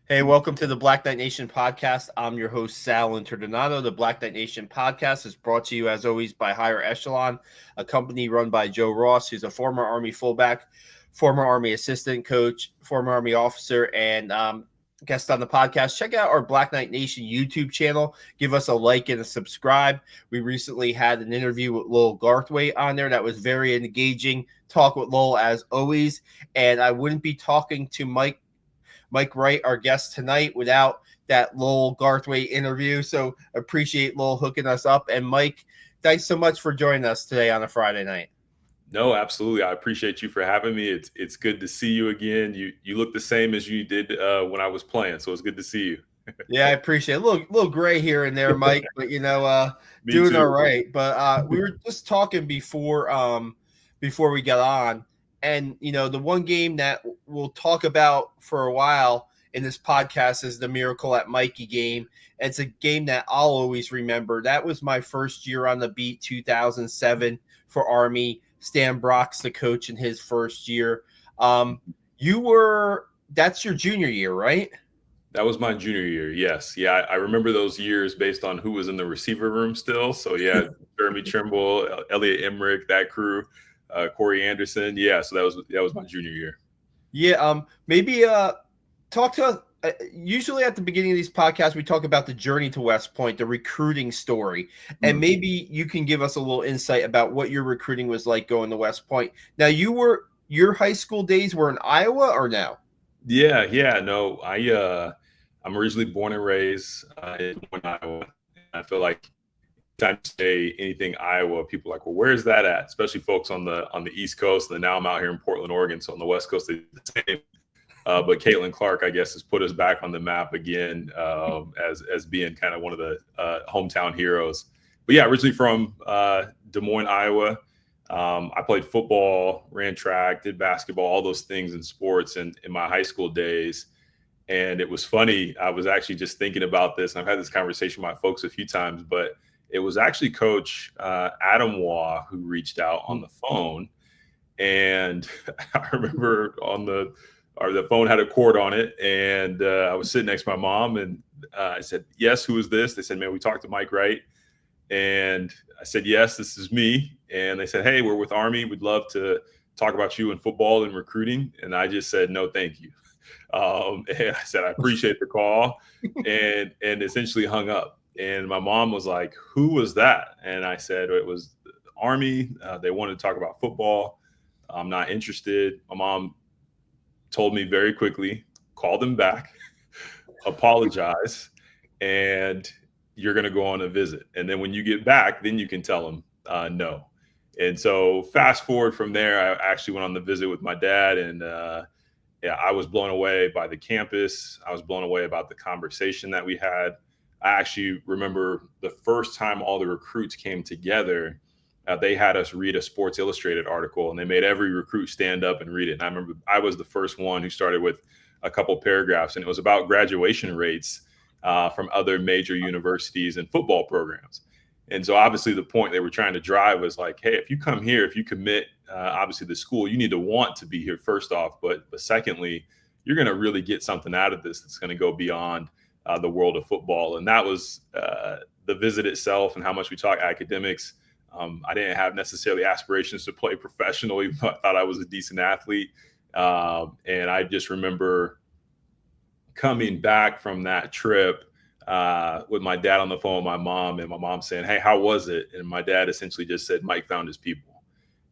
Hey, welcome to the Black Knight Nation podcast. I'm your host, Sal Interdonato. The Black Knight Nation podcast is brought to you, as always, by Higher Echelon, a company run by Joe Ross, who's a former Army fullback, former Army assistant coach, former Army officer, and guest on the podcast. Check out our Black Knight Nation YouTube channel. Give us a like and a subscribe. We recently had an interview with Lowell Garthwaite on there that was very engaging. Talk with Lowell, as always. And I wouldn't be talking to Mike Wright, our guest tonight, without that Lowell Garthwaite interview. So appreciate Lowell hooking us up. And Mike, thanks so much for joining us today on a Friday night. No, absolutely. I appreciate you for having me. It's good to see you again. You look the same as you did when I was playing, so it's good to see you. Yeah, I appreciate it. A little gray here and there, Mike, but Me doing all too. right. But we were just talking before we got on, and the one game that we'll talk about for a while in this podcast is the Miracle at Mikey game. It's a game that I'll always remember. That was my first year on the beat, 2007 for Army. Stan Brock's the coach in his first year. That's your junior year, right? That was my junior year. Yes. Yeah. I remember those years based on who was in the receiver room still. So yeah, Jeremy Trimble, Elliot Emmerich, that crew, Corey Anderson. Yeah. So that was my junior year. Yeah. Maybe talk to us. Usually at the beginning of these podcasts, we talk about the journey to West Point, the recruiting story, and maybe you can give us a little insight about what your recruiting was like going to West Point. Now, your high school days were in Iowa or no? Yeah. No, I'm originally born and raised in Iowa. I feel like anytime you say anything Iowa, people are like, well, where's that at? Especially folks on the East Coast. And now I'm out here in Portland, Oregon. So on the West Coast, they do the same. But Caitlin Clark, I guess, has put us back on the map again as being kind of one of the hometown heroes. But yeah, originally from Des Moines, Iowa. I played football, ran track, did basketball, all those things in sports in my high school days. And it was funny. I was actually just thinking about this, and I've had this conversation with my folks a few times, but it was actually Coach Adam Waugh who reached out on the phone. And I remember the phone had a cord on it, and I was sitting next to my mom, and I said, yes, who is this? They said, man, we talked to Mike Wright. And I said, yes, this is me. And they said, hey, we're with Army. We'd love to talk about you in football and recruiting. And I just said, no, thank you. And I said, I appreciate the call, and essentially hung up. And my mom was like, who was that? And I said, it was Army. They wanted to talk about football. I'm not interested. My mom told me very quickly, call them back, apologize, and you're going to go on a visit. And then when you get back, then you can tell them no. And so fast forward from there, I actually went on the visit with my dad, and I was blown away by the campus. I was blown away about the conversation that we had. I actually remember the first time all the recruits came together, they had us read a Sports Illustrated article, and they made every recruit stand up and read it. And I remember I was the first one who started with a couple paragraphs, and it was about graduation rates from other major universities and football programs. And so obviously the point they were trying to drive was like, hey, if you come here, if you commit, obviously the school, you need to want to be here first off. But secondly, you're going to really get something out of this that's going to go beyond the world of football. And that was the visit itself and how much we talk academics. I didn't have necessarily aspirations to play professionally, but I thought I was a decent athlete. And I just remember coming back from that trip with my dad on the phone with my mom, and my mom saying, hey, how was it? And my dad essentially just said, Mike found his people.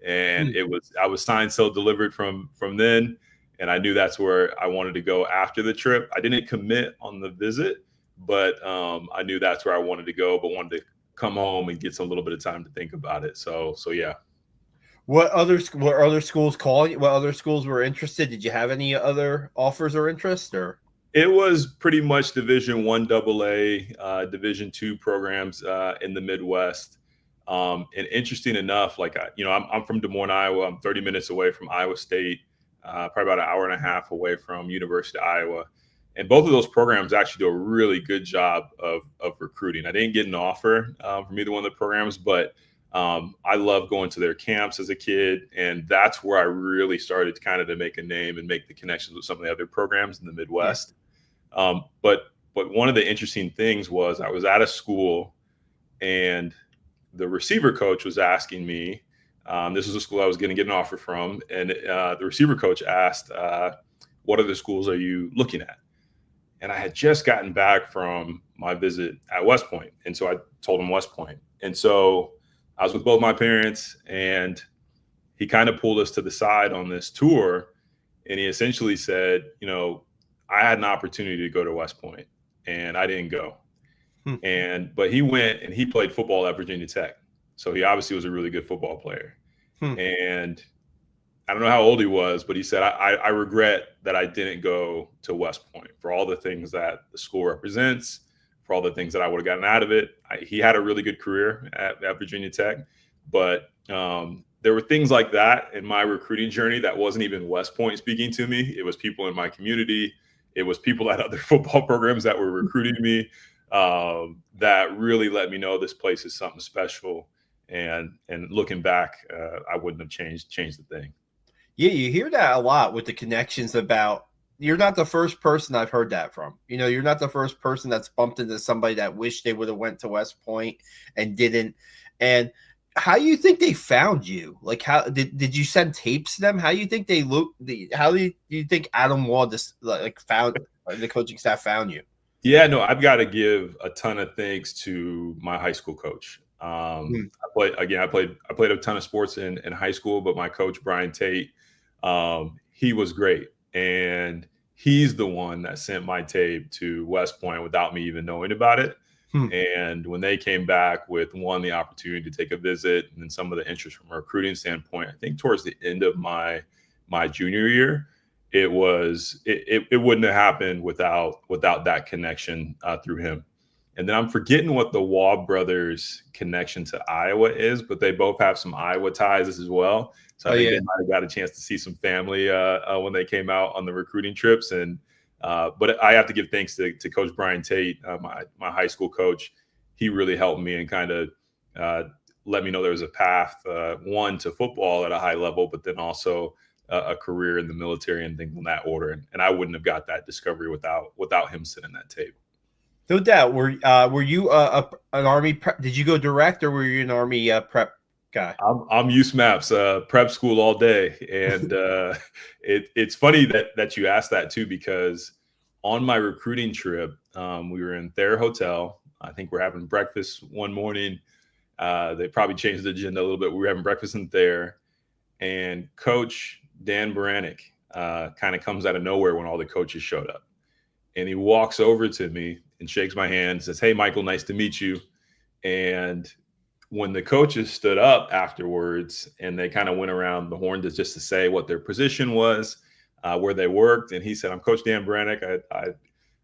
And I was signed, sealed, delivered from then. And I knew that's where I wanted to go after the trip. I didn't commit on the visit, but I knew that's where I wanted to go, but wanted to come home and get some little bit of time to think about it. So yeah. What other schools calling you? What other schools were interested? Did you have any other offers or interest, or? It was pretty much Division I AA, Division II programs in the Midwest. And interesting enough, like, I'm from Des Moines, Iowa. I'm 30 minutes away from Iowa State, probably about an hour and a half away from University of Iowa. And both of those programs actually do a really good job of recruiting. I didn't get an offer from either one of the programs, but I love going to their camps as a kid. And that's where I really started kind of to make a name and make the connections with some of the other programs in the Midwest. But one of the interesting things was I was at a school and the receiver coach was asking me, this is a school I was going to get an offer from. And the receiver coach asked, what other schools are you looking at? And I had just gotten back from my visit at West Point. And so I told him West Point. And so I was with both my parents, and he kind of pulled us to the side on this tour. And he essentially said, I had an opportunity to go to West Point and I didn't go. But he went and he played football at Virginia Tech. So he obviously was a really good football player. And I don't know how old he was, but he said, I regret that I didn't go to West Point for all the things that the school represents, for all the things that I would have gotten out of it. He had a really good career at Virginia Tech, but there were things like that in my recruiting journey that wasn't even West Point speaking to me. It was people in my community. It was people at other football programs that were recruiting me that really let me know this place is something special. And looking back, I wouldn't have changed the thing. Yeah, you hear that a lot with the connections about you're not the first person I've heard that from. You're not the first person that's bumped into somebody that wished they would have went to West Point and didn't. And how do you think they found you? Like, how did you send tapes to them? How do you think they look? How do you think Adam Wall found the coaching staff found you? Yeah, no, I've got to give a ton of thanks to my high school coach. I played a ton of sports in high school, but my coach, Brian Tate, he was great. And he's the one that sent my tape to West Point without me even knowing about it. And when they came back with the opportunity to take a visit and then some of the interest from a recruiting standpoint, I think towards the end of my junior year, it wouldn't have happened without that connection through him. And then I'm forgetting what the Wall brothers connection to Iowa is, but they both have some Iowa ties as well. So I think they might have got a chance to see some family when they came out on the recruiting trips. And but I have to give thanks to Coach Brian Tate, my high school coach. He really helped me and kind of let me know there was a path, one, to football at a high level, but then also a career in the military and things in that order. And I wouldn't have got that discovery without him sitting that tape. No doubt. Were you an Army prep? Did you go direct, or were you an Army prep guy? I'm USMAP's prep school all day, and it's funny that you asked that too, because on my recruiting trip, we were in Thayer Hotel. I think we're having breakfast one morning. They probably changed the agenda a little bit. We were having breakfast in Thayer, and Coach Dan Baranek kind of comes out of nowhere when all the coaches showed up, and he walks over to me and shakes my hand and says, "Hey, Michael, nice to meet you." And when the coaches stood up afterwards and they kind of went around the horn just to say what their position was, where they worked, and he said, "I'm Coach Dan Baranek.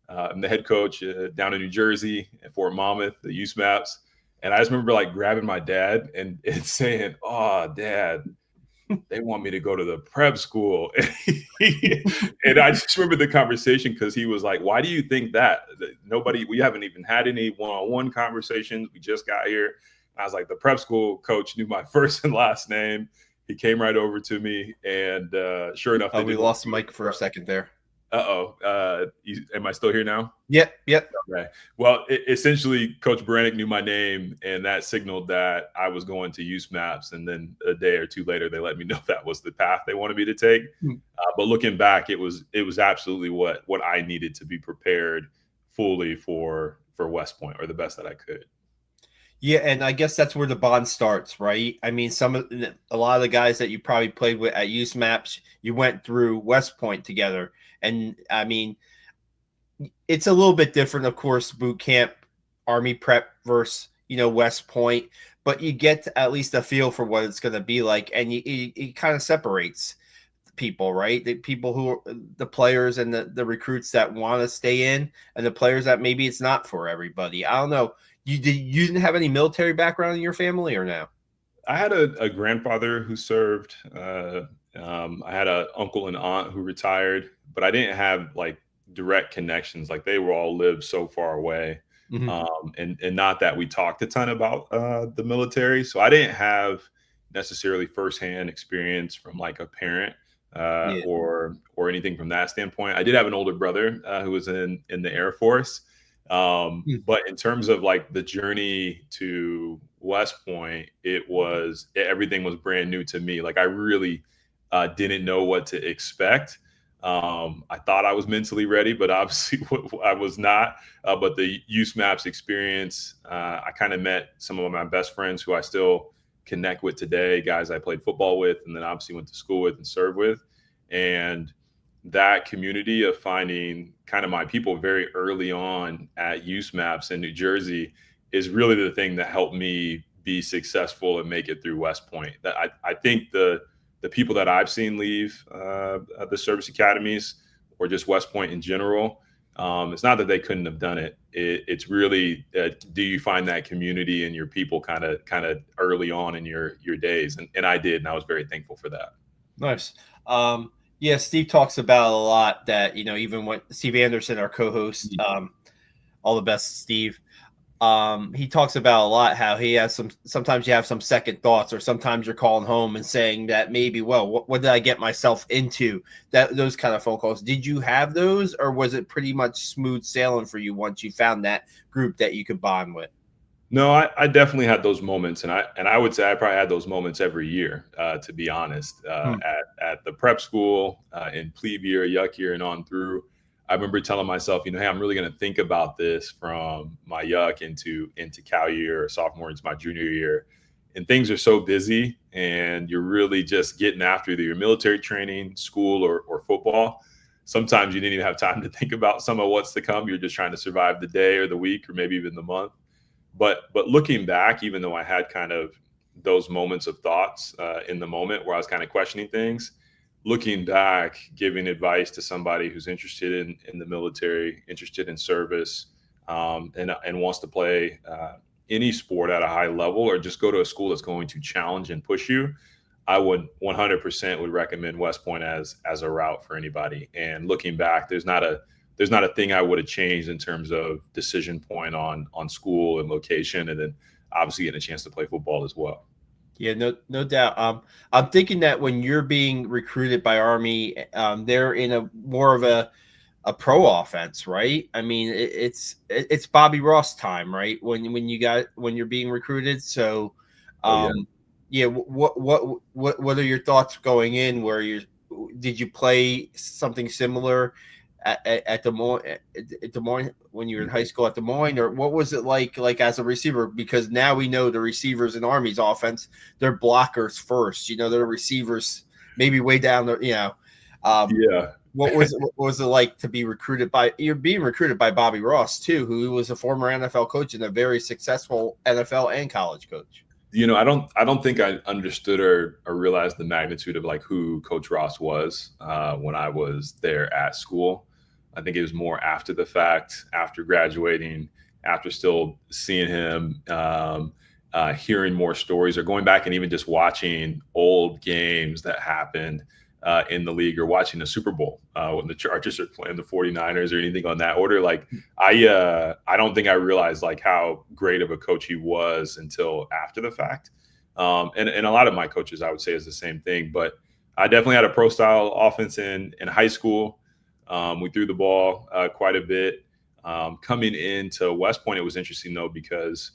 I'm the head coach down in New Jersey at Fort Monmouth, the USMAPs." And I just remember grabbing my dad and saying, "Oh, Dad, they want me to go to the prep school." And I just remember the conversation because he was like, "Why do you think that? We haven't even had any one-on-one conversations. We just got here." And I was like, the prep school coach knew my first and last name. He came right over to me, and sure enough. We lost Mike for a second there. Am I still here now? Yep. Okay. Well, essentially, Coach Baranek knew my name, and that signaled that I was going to USMAPs. And then a day or two later, they let me know that was the path they wanted me to take. But looking back, it was absolutely what I needed to be prepared fully for West Point, or the best that I could. Yeah, and I guess that's where the bond starts, right? I mean, a lot of the guys that you probably played with at USMAPs, you went through West Point together. And I mean, it's a little bit different, of course, boot camp, Army prep versus, West Point, but you get at least a feel for what it's going to be like. And it kind of separates people, right? The people who are the players and the recruits that want to stay in, and the players that maybe it's not for everybody. I don't know. You didn't have any military background in your family, or no? I had a grandfather who served. I had an uncle and aunt who retired, but I didn't have direct connections. They were all lived so far away. And not that we talked a ton about the military. So I didn't have necessarily firsthand experience from a parent Yeah. or anything from that standpoint. I did have an older brother who was in the Air Force. Hmm. But in terms of like the journey to West Point, everything was brand new to me. Like I really didn't know what to expect. I thought I was mentally ready, but obviously I was not. But the use maps experience, I kind of met some of my best friends who I still connect with today, guys I played football with, and then obviously went to school with and served with. And that community of finding kind of my people very early on at use maps in New Jersey is really the thing that helped me be successful and make it through West Point. That I think the people that I've seen leave the service academies or just West Point in general, it's not that they couldn't have done it. It's really do you find that community and your people kind of early on in your days, and I did, and I was very thankful for that. Nice. Yeah, Steve talks about a lot that, even when Steve Anderson, our co-host, all the best, Steve. He talks about a lot how he has sometimes you have some second thoughts, or sometimes you're calling home and saying that maybe, well, what did I get myself into? Those kind of phone calls. Did you have those, or was it pretty much smooth sailing for you once you found that group that you could bond with? No, I definitely had those moments, and I would say I probably had those moments every year, to be honest. At the prep school, in plebe year, yuck year, and on through. I remember telling myself, hey, I'm really going to think about this from my yuck into Cal year or sophomore into my junior year, and things are so busy, and you're really just getting after either your military training, school, or football. Sometimes you didn't even have time to think about some of what's to come. You're just trying to survive the day or the week or maybe even the month. But looking back, even though I had kind of those moments of thoughts in the moment where I was kind of questioning things, looking back, giving advice to somebody who's interested in the military, interested in service, and wants to play any sport at a high level, or just go to a school that's going to challenge and push you, I would 100% would recommend West Point as a route for anybody. And looking back, there's not a thing I would have changed in terms of decision point on school and location, and then obviously getting a chance to play football as well. Yeah, no doubt. I'm thinking that when you're being recruited by Army, they're in a more of a pro offense, right? I mean, it's Bobby Ross time, right? When you're being recruited. So, yeah. What are your thoughts going in? Did you play something similar at Des Moines when you were in high school at Des Moines, or what was it like as a receiver? Because now we know the receivers in Army's offense, they're blockers first. They're receivers maybe way down the. Yeah. What was it like to be recruited by? You're being recruited by Bobby Ross too, who was a former NFL coach and a very successful NFL and college coach. I don't think I understood or realized the magnitude of like who Coach Ross was when I was there at school. I think it was more after the fact, after graduating, after still seeing him, hearing more stories, or going back and even just watching old games that happened in the league, or watching a Super Bowl when the Chargers are playing the 49ers or anything on that order. Like I don't think I realized like how great of a coach he was until after the fact. And a lot of my coaches, I would say, is the same thing. But I definitely had a pro style offense in high school. We threw the ball quite a bit. Coming into West Point, it was interesting though, because,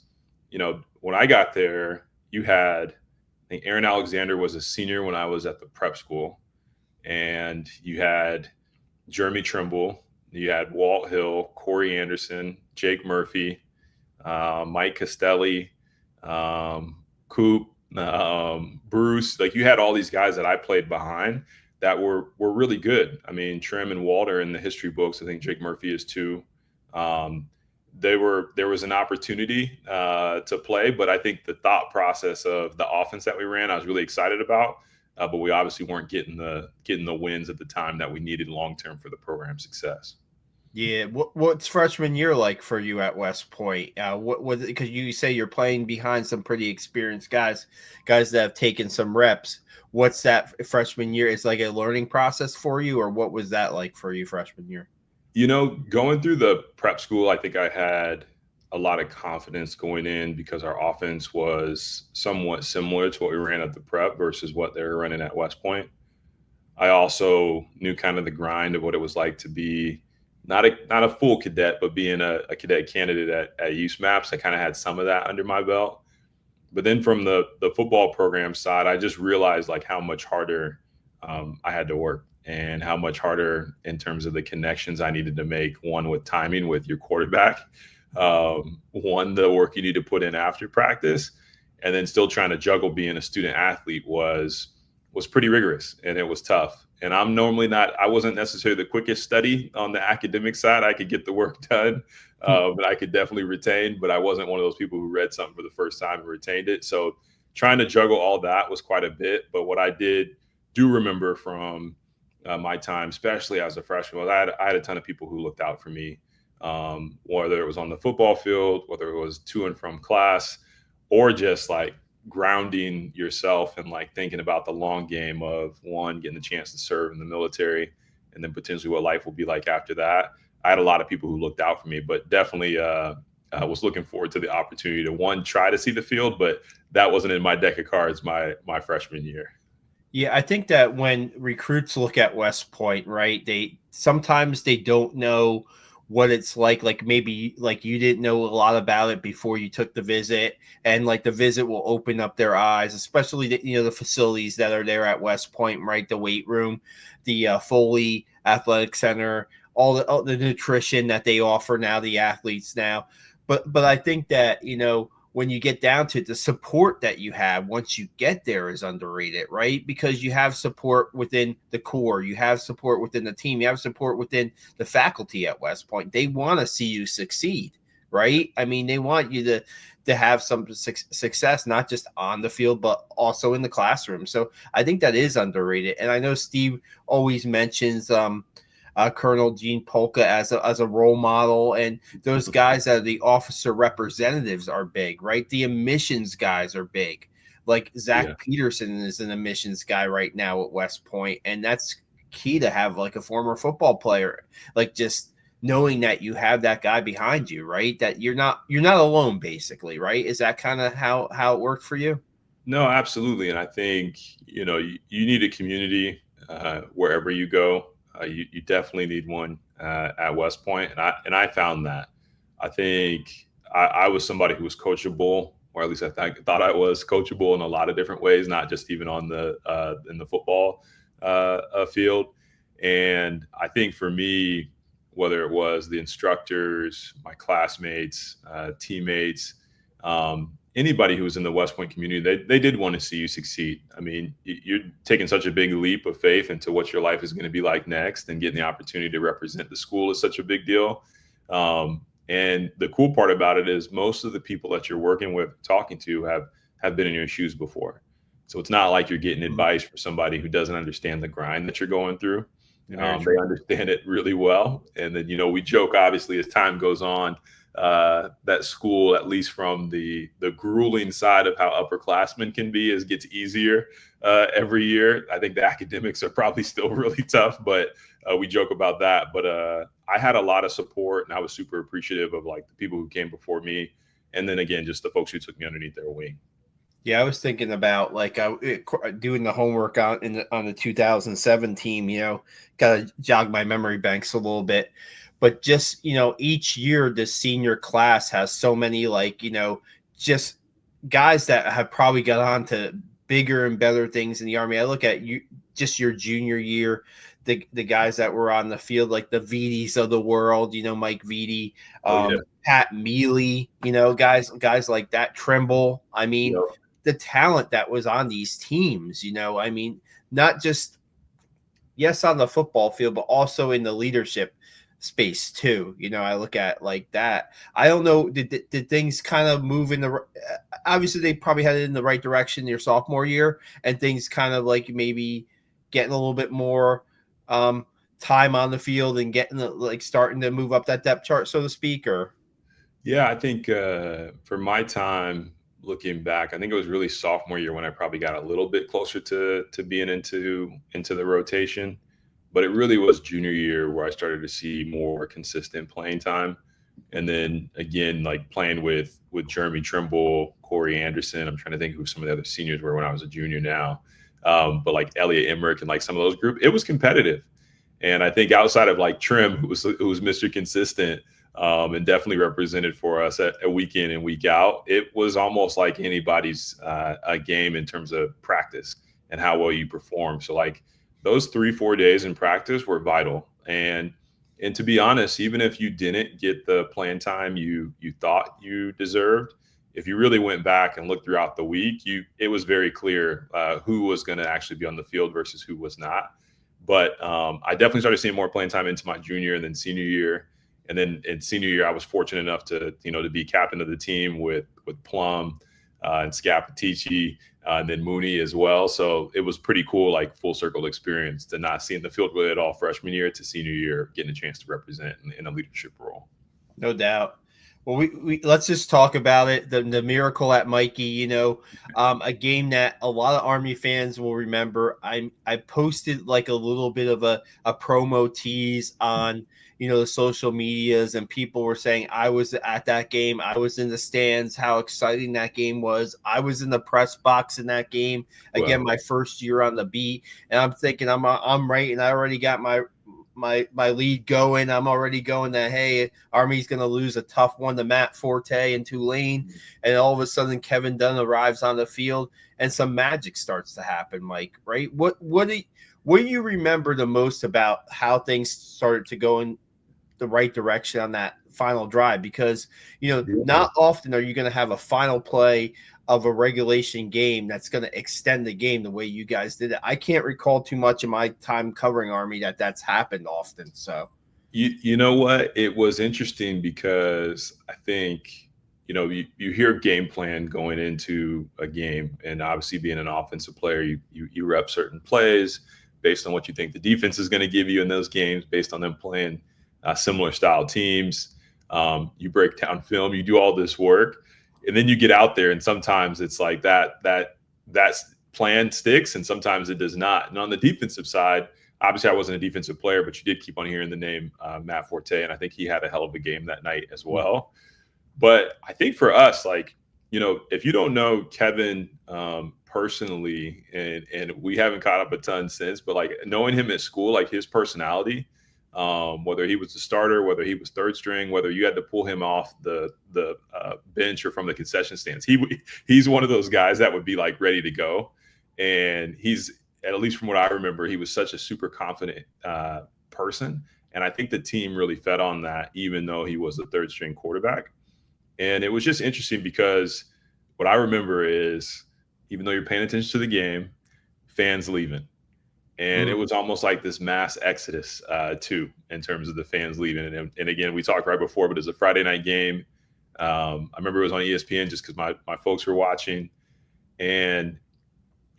when I got there, you had, I think Aaron Alexander was a senior when I was at the prep school. And you had Jeremy Trimble, you had Walt Hill, Corey Anderson, Jake Murphy, Mike Costelli, Coop, Bruce. Like you had all these guys that I played behind that were really good. I mean, Trim and Walter in the history books. I think Jake Murphy is too. There was an opportunity to play, but I think the thought process of the offense that we ran, I was really excited about. But we obviously weren't getting the wins at the time that we needed long term for the program's success. Yeah, what's freshman year like for you at West Point? Because you say you're playing behind some pretty experienced guys that have taken some reps. What's that freshman year? It's like a learning process for you, or what was that like for you freshman year? Going through the prep school, I think I had a lot of confidence going in because our offense was somewhat similar to what we ran at the prep versus what they were running at West Point. I also knew kind of the grind of what it was like to be not a full cadet, but being a cadet candidate at USMAPS. I kind of had some of that under my belt. But then from the football program side, I just realized like how much harder I had to work and how much harder in terms of the connections I needed to make. One with timing with your quarterback, one the work you need to put in after practice, and then still trying to juggle being a student athlete was pretty rigorous and it was tough. And I wasn't necessarily the quickest study on the academic side. I could get the work done, but I could definitely retain. But I wasn't one of those people who read something for the first time and retained it. So trying to juggle all that was quite a bit. But what I do remember from my time, especially as a freshman, was I had a ton of people who looked out for me, whether it was on the football field, whether it was to and from class, or just like grounding yourself and like thinking about the long game of one, getting the chance to serve in the military and then potentially what life will be like after that. I had a lot of people who looked out for me, but definitely I was looking forward to the opportunity to one, try to see the field, but that wasn't in my deck of cards my freshman year. Yeah, I think that when recruits look at West Point, right, they sometimes they don't know what it's like. Like maybe like you didn't know a lot about it before you took the visit, and like the visit will open up their eyes, especially the facilities that are there at West Point, right? The weight room, the Foley Athletic Center, all the nutrition that they offer now, the athletes now. But I think that when you get down to it, the support that you have once you get there is underrated, right? Because you have support within the core, you have support within the team, you have support within the faculty at West Point. They want to see you succeed, right? I mean, they want you to have some success, not just on the field, but also in the classroom. So I think that is underrated. And I know Steve always mentions Colonel Gene Polka as a role model, and those guys that are the officer representatives are big, right? The admissions guys are big. Like Zach Peterson is an admissions guy right now at West Point, and that's key to have like a former football player, like just knowing that you have that guy behind you, right? That you're not alone, basically, right? Is that kind of how it worked for you? No, absolutely. And I think, you need a community wherever you go. You definitely need one at West Point, and I found that. I think I was somebody who was coachable, or at least I thought I was coachable in a lot of different ways, not just even on in the football field. And I think for me, whether it was the instructors, my classmates, teammates, anybody who was in the West Point community, they did want to see you succeed. I mean, you're taking such a big leap of faith into what your life is going to be like next, and getting the opportunity to represent the school is such a big deal. And the cool part about it is most of the people that you're working with, talking to, have been in your shoes before. So it's not like you're getting advice from somebody who doesn't understand the grind that you're going through. They understand it really well. And then, we joke, obviously, as time goes on, that school, at least from the grueling side of how upperclassmen can be, gets easier every year. I think the academics are probably still really tough, but we joke about that. But I had a lot of support, and I was super appreciative of like the people who came before me, and then again, just the folks who took me underneath their wing. Yeah, I was thinking about like doing the homework on the 2007 team. Got to jog my memory banks a little bit. But just, each year the senior class has so many just guys that have probably got on to bigger and better things in the Army. I look at you, just your junior year, the guys that were on the field, like the Vitis of the world, Mike Viti, Pat Mealy, guys like that, Trimble. I mean, the talent that was on these teams, I mean, not just, yes, on the football field, but also in the leadership space too. I look at like that. I don't know, did things kind of move in obviously they probably had it in the right direction your sophomore year, and things kind of like maybe getting a little bit more time on the field and getting starting to move up that depth chart, so to speak? Or I think for my time looking back, I think it was really sophomore year when I probably got a little bit closer to being into the rotation. But it really was junior year where I started to see more consistent playing time. And then again, like playing with Jeremy Trimble, Corey Anderson. I'm trying to think who some of the other seniors were when I was a junior now. but like Elliot Emmerich and like some of those groups, it was competitive. And I think outside of like Trim, who was Mr. Consistent, and definitely represented for us at week in and week out, it was almost like anybody's a game in terms of practice and how well you perform. So like those 3-4 days in practice were vital. And to be honest, even if you didn't get the playing time you thought you deserved, if you really went back and looked throughout the week, it was very clear who was going to actually be on the field versus who was not. But I definitely started seeing more playing time into my junior and then senior year. And then in senior year, I was fortunate enough to be captain of the team with Plum and Scapitici, and then Mooney as well. So it was pretty cool, like full circle experience to not see in the field really at all freshman year to senior year, getting a chance to represent in a leadership role. No doubt. Well, we let's just talk about it. The miracle at Mikey, a game that a lot of Army fans will remember. I posted like a little bit of a promo tease on the social medias, and people were saying I was at that game. I was in the stands. How exciting that game was! I was in the press box in that game. Again, my first year on the beat, and I'm thinking I'm right, and I already got my lead going. I'm already going that, hey, Army's going to lose a tough one to Matt Forte and Tulane. And all of a sudden, Kevin Dunn arrives on the field and some magic starts to happen, Mike, right? What do you remember the most about how things started to go in the right direction on that final drive? Because, not often are you going to have a final play of a regulation game that's going to extend the game the way you guys did it. I can't recall too much in my time covering Army that's happened often. So, you know what? It was interesting because I think, you hear game plan going into a game, and obviously being an offensive player, you rep certain plays based on what you think the defense is going to give you in those games, based on them playing similar style teams. You break down film, you do all this work. And then you get out there, and sometimes it's like that plan sticks, and sometimes it does not. And on the defensive side, obviously I wasn't a defensive player, but you did keep on hearing the name Matt Forte, and I think he had a hell of a game that night as well. But I think for us, like, if you don't know Kevin personally, and we haven't caught up a ton since, but like knowing him at school, like his personality, whether he was the starter, whether he was third string, whether you had to pull him off the bench or from the concession stands, he's one of those guys that would be like ready to go. And he's, at least from what I remember, he was such a super confident person. And I think the team really fed on that, even though he was a third string quarterback. And it was just interesting because what I remember is, even though you're paying attention to the game, fans leaving. And it was almost like this mass exodus, too, in terms of the fans leaving. And again, we talked right before, but it's a Friday night game. I remember it was on ESPN just because my folks were watching. And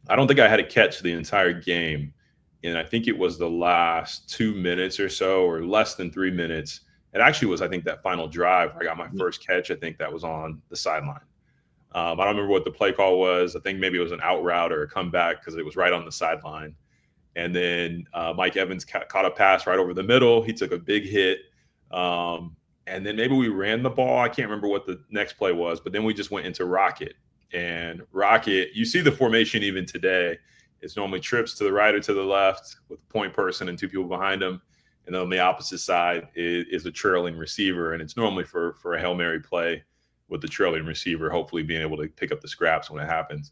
I don't think I had a catch the entire game. And I think it was the last 2 minutes or so, or less than 3 minutes. It actually was, I think, that final drive where I got my first catch. I think that was on the sideline. I don't remember what the play call was. I think maybe it was an out route or a comeback because it was right on the sideline. And then Mike Evans caught a pass right over the middle. He took a big hit. And then maybe we ran the ball. I can't remember what the next play was, but then we just went into Rocket. And Rocket, you see the formation even today. It's normally trips to the right or to the left with a point person and two people behind him. And then on the opposite side is a trailing receiver. And it's normally for a Hail Mary play with the trailing receiver, hopefully being able to pick up the scraps when it happens.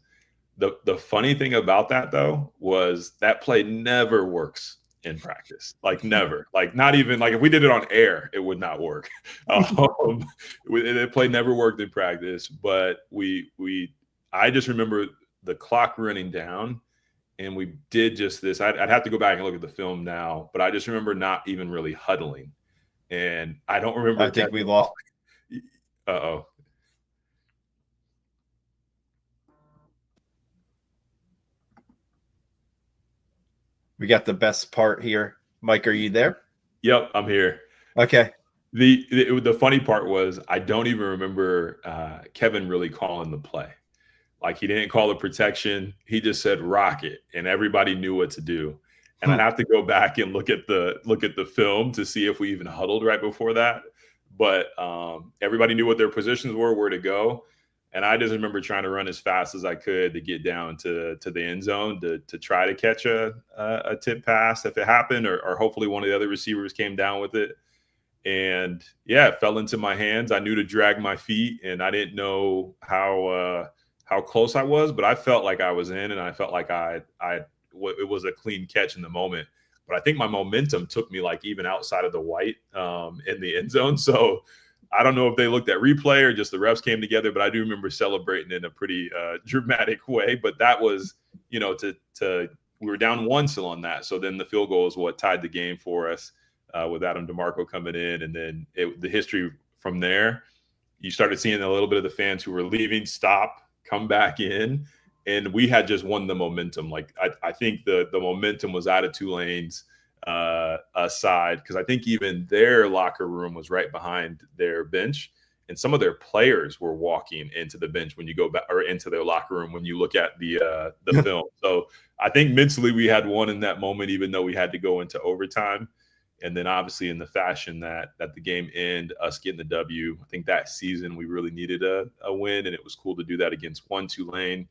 The funny thing about that, though, was that play never works in practice. Like, never. Like, not even, like, if we did it on air, it would not work. The play never worked in practice. But I just remember the clock running down, and we did just this. I'd have to go back and look at the film now, but I just remember not even really huddling. And I don't remember. I think we lost. Uh-oh. We got the best part here. Mike, are you there? Yep, I'm here. Okay. The funny part was I don't even remember Kevin really calling the play. Like, he didn't call the protection. He just said Rocket, and everybody knew what to do. And I'd have to go back and look at the film to see if we even huddled right before that. But everybody knew what their positions were, where to go. And I just remember trying to run as fast as I could to get down to the end zone to try to catch a tip pass if it happened, or hopefully one of the other receivers came down with it. And yeah, it fell into my hands. I knew to drag my feet, and I didn't know how close I was, but I felt like I was in, and I felt like it was a clean catch in the moment. But I think my momentum took me like even outside of the white in the end zone. So I don't know if they looked at replay or just the refs came together, but I do remember celebrating in a pretty dramatic way. But that was, we were down one still on that. So then the field goal is what tied the game for us with Adam DeMarco coming in. And then the history from there, you started seeing a little bit of the fans who were leaving stop, come back in. And we had just won the momentum. Like I think the momentum was out of Tulane's side, because I think even their locker room was right behind their bench, and some of their players were walking into the bench when you go back, or into their locker room when you look at the film. So I think mentally we had won in that moment, even though we had to go into overtime. And then obviously in the fashion that the game ended, us getting the W. I think that season we really needed a win, and it was cool to do that against Tulane.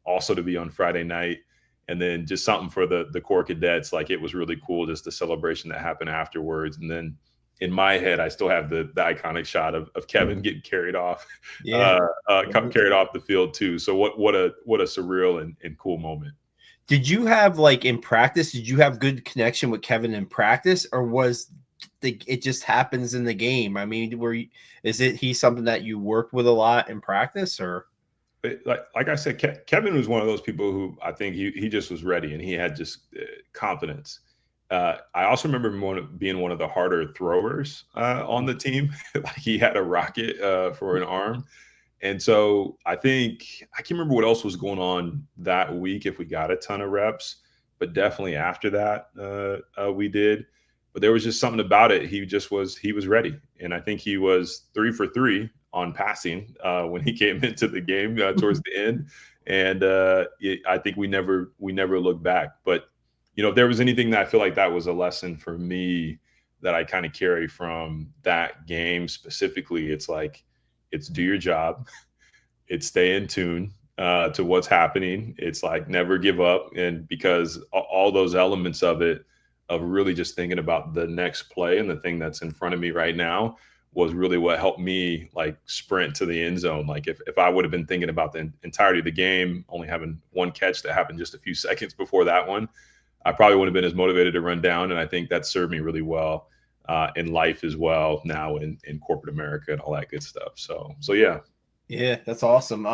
Also to be on Friday night, and then just something for the core cadets. Like, it was really cool, just the celebration that happened afterwards. And then in my head, I still have the iconic shot of Kevin getting carried off, carried off the field too. So what a surreal and cool moment. Did you have, like, in practice, did you have good connection with Kevin in practice, or was it just happens in the game? I mean, is he something that you worked with a lot in practice, or? Like I said, Kevin was one of those people who I think he just was ready, and he had just confidence. I also remember him being one of the harder throwers on the team. Like, he had a rocket for an arm. And so I can't remember what else was going on that week, if we got a ton of reps, but definitely after that we did. But there was just something about it. He was ready. And I think he was 3 for 3 on passing when he came into the game towards the end. And I think we never looked back. But, if there was anything that I feel like that was a lesson for me that I kind of carry from that game specifically, it's like, it's do your job. It's stay in tune to what's happening. It's like, never give up. And because all those elements of it, of really just thinking about the next play and the thing that's in front of me right now, was really what helped me, like, sprint to the end zone. Like, if I would have been thinking about the entirety of the game, only having one catch that happened just a few seconds before that one, I probably wouldn't have been as motivated to run down. And I think that served me really well in life as well, now in corporate America and all that good stuff. So yeah. Yeah, that's awesome.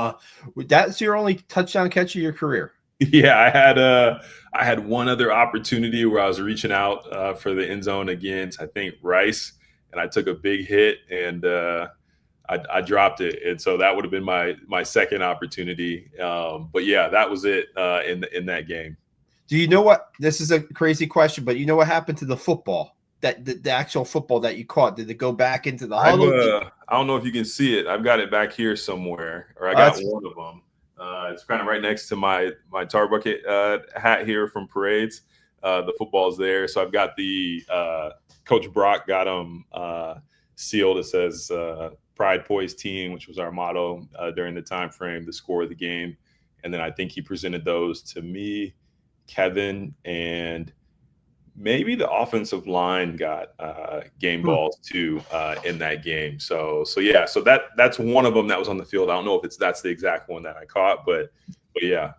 That's your only touchdown catch of your career? Yeah, I had one other opportunity where I was reaching out for the end zone against, I think, Rice, and I took a big hit, and I dropped it. And so that would have been my second opportunity. But yeah, that was it in that game. Do you know what? This is a crazy question, but you know what happened to the football? That the actual football that you caught? Did it go back into the huddle? I don't know if you can see it. I've got it back here somewhere, or I got one of them. It's kind of right next to my tar bucket hat here from parades. The football's there, so I've got the Coach Brock got them sealed. It says "Pride, Poise, Team," which was our motto during the time frame, the score of the game. And then I think he presented those to me, Kevin, and maybe the offensive line got game balls too in that game. So yeah, so that's one of them that was on the field. I don't know if that's the exact one that I caught, but yeah.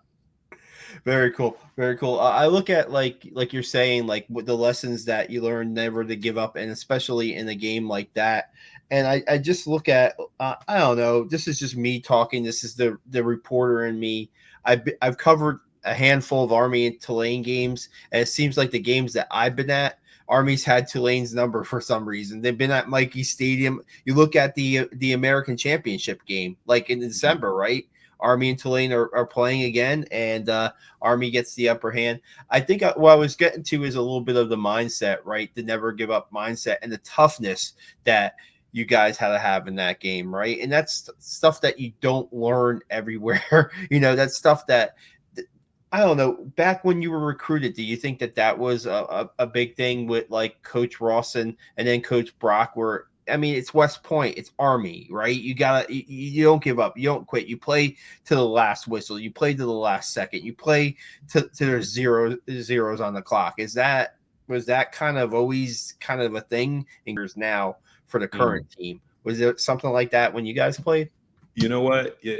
Very cool. Very cool. I look at like you're saying, like, with the lessons that you learn, never to give up, and especially in a game like that. And I just look at, I don't know, this is just me talking. This is the reporter in me. I've covered a handful of Army and Tulane games, and it seems like the games that I've been at, Army's had Tulane's number for some reason. They've been at Mikey Stadium. You look at the American Championship game, like in December, right? Army and Tulane are playing again, and Army gets the upper hand. I think what I was getting to is a little bit of the mindset, right? The never give up mindset and the toughness that you guys had to have in that game, right? And that's stuff that you don't learn everywhere. That's stuff that, I don't know, back when you were recruited, do you think that was a big thing with, like, Coach Ross and then Coach Brock, where I mean, it's West Point, it's Army, right? You don't give up, you don't quit. You play to the last whistle. You play to the last second. You play to there's zeros on the clock. Was that kind of always kind of a thing now for the current team? Was it something like that when you guys played? You know what? Yeah,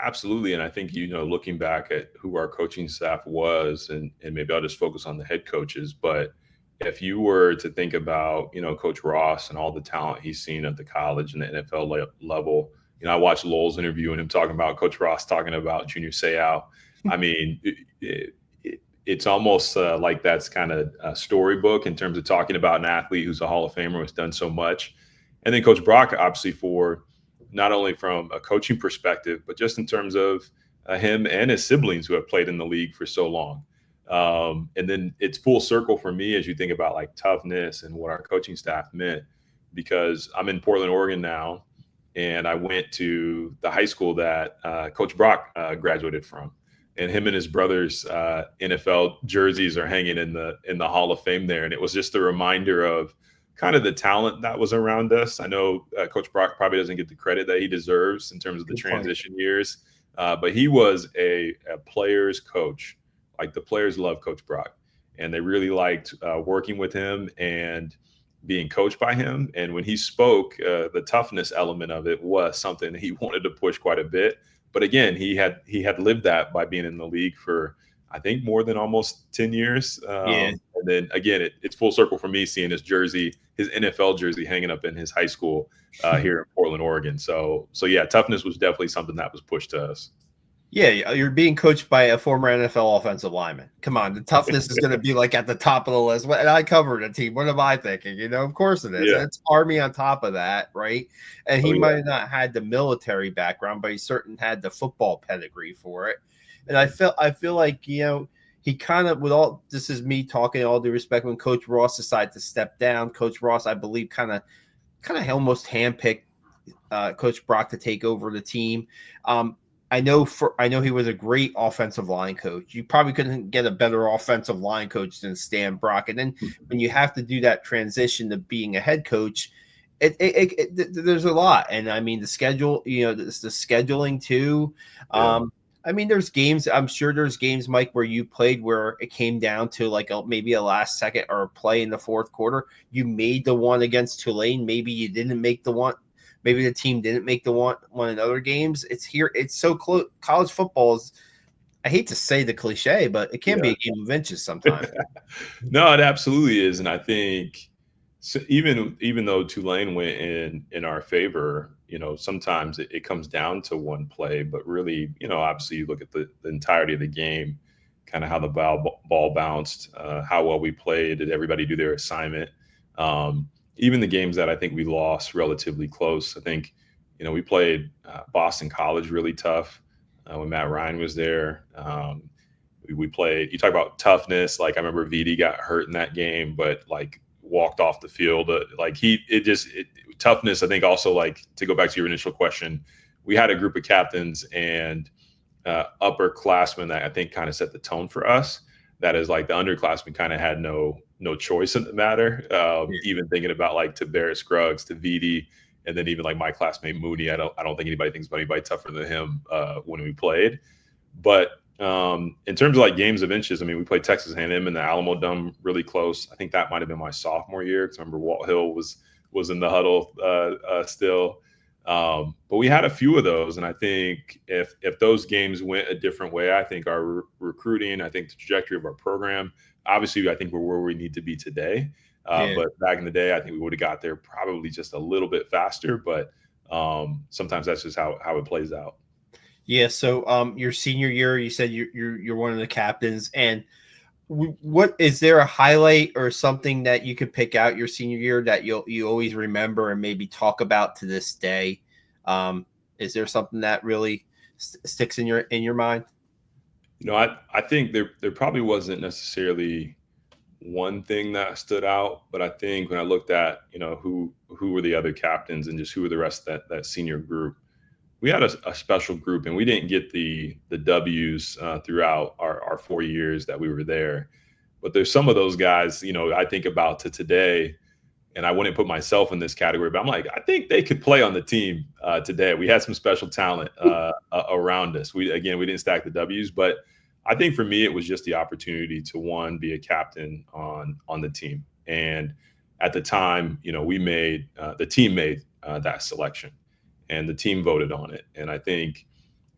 absolutely. And I think, looking back at who our coaching staff was, and maybe I'll just focus on the head coaches, but if you were to think about, Coach Ross and all the talent he's seen at the college and the NFL level, I watched Lowell's interview and him talking about Coach Ross talking about Junior Seau. I mean, it's almost like that's kind of a storybook in terms of talking about an athlete who's a Hall of Famer, who's done so much. And then Coach Brock, obviously, for not only from a coaching perspective, but just in terms of him and his siblings who have played in the league for so long. And then it's full circle for me as you think about like toughness and what our coaching staff meant, because I'm in Portland, Oregon now, and I went to the high school that Coach Brock graduated from. And him and his brother's NFL jerseys are hanging in the Hall of Fame there. And it was just a reminder of kind of the talent that was around us. I know Coach Brock probably doesn't get the credit that he deserves in terms of the transition years, but he was a player's coach. Like the players love Coach Brock, and they really liked working with him and being coached by him. And when he spoke, the toughness element of it was something that he wanted to push quite a bit. But again, he had lived that by being in the league for, I think, more than almost 10 years. And then again, it's full circle for me seeing his jersey, his NFL jersey hanging up in his high school here in Portland, Oregon. So yeah, toughness was definitely something that was pushed to us. Yeah, you're being coached by a former NFL offensive lineman. Come on, the toughness is going to be like at the top of the list. And I covered a team. What am I thinking? Of course it is. Yeah. It's Army on top of that, right? And he might have not had the military background, but he certainly had the football pedigree for it. And I feel like, he kind of, with all, this is me talking all due respect, when Coach Ross decided to step down, Coach Ross, I believe, kind of almost handpicked Coach Brock to take over the team. I know he was a great offensive line coach. You probably couldn't get a better offensive line coach than Stan Brock. And then when you have to do that transition to being a head coach, there's a lot. And I mean, the schedule, the scheduling too. I mean, there's games. I'm sure there's games, Mike, where you played where it came down to like maybe a last second or a play in the fourth quarter. You made the one against Tulane. Maybe you didn't make the one. Maybe the team didn't make the one in other games. It's so close. College football is, I hate to say the cliche, but it can be a game of inches sometimes. No, it absolutely is. And I think so even though Tulane went in our favor, sometimes it comes down to one play, but really, obviously you look at the entirety of the game, kind of how the ball bounced, how well we played, did everybody do their assignment? Even the games that I think we lost relatively close. I think, we played Boston College really tough when Matt Ryan was there. We played, you talk about toughness. Like I remember VD got hurt in that game, but like walked off the field. Toughness, I think also, like to go back to your initial question, we had a group of captains and upperclassmen that I think kind of set the tone for us. That is like the underclassmen kind of had no choice in the matter. Even thinking about like to Barrett Scruggs, to VD, and then even like my classmate Mooney. I don't think anybody thinks about anybody tougher than him when we played. But in terms of like games of inches, I mean, we played Texas A&M in the Alamo Dome really close. I think that might have been my sophomore year because I remember Walt Hill was in the huddle still. But we had a few of those, and I think if those games went a different way, I think our recruiting, I think the trajectory of our program, obviously, I think we're where we need to be today. But back in the day, I think we would have got there probably just a little bit faster. But sometimes that's just how it plays out. Yeah. So your senior year, you said you're one of the captains, and what is there a highlight or something that you could pick out your senior year that you always remember and maybe talk about to this day? Is there something that really sticks in your mind? I think there probably wasn't necessarily one thing that stood out, but I think when I looked at who were the other captains and just who were the rest of that senior group, we had a special group, and we didn't get the W's throughout our 4 years that we were there. But there's some of those guys, I think about to today, And I wouldn't put myself in this category, but I'm like, I think they could play on the team today. We had some special talent around us. We didn't stack the W's, but I think for me, it was just the opportunity to, one, be a captain on the team. And at the time, the team made that selection, and the team voted on it. And I think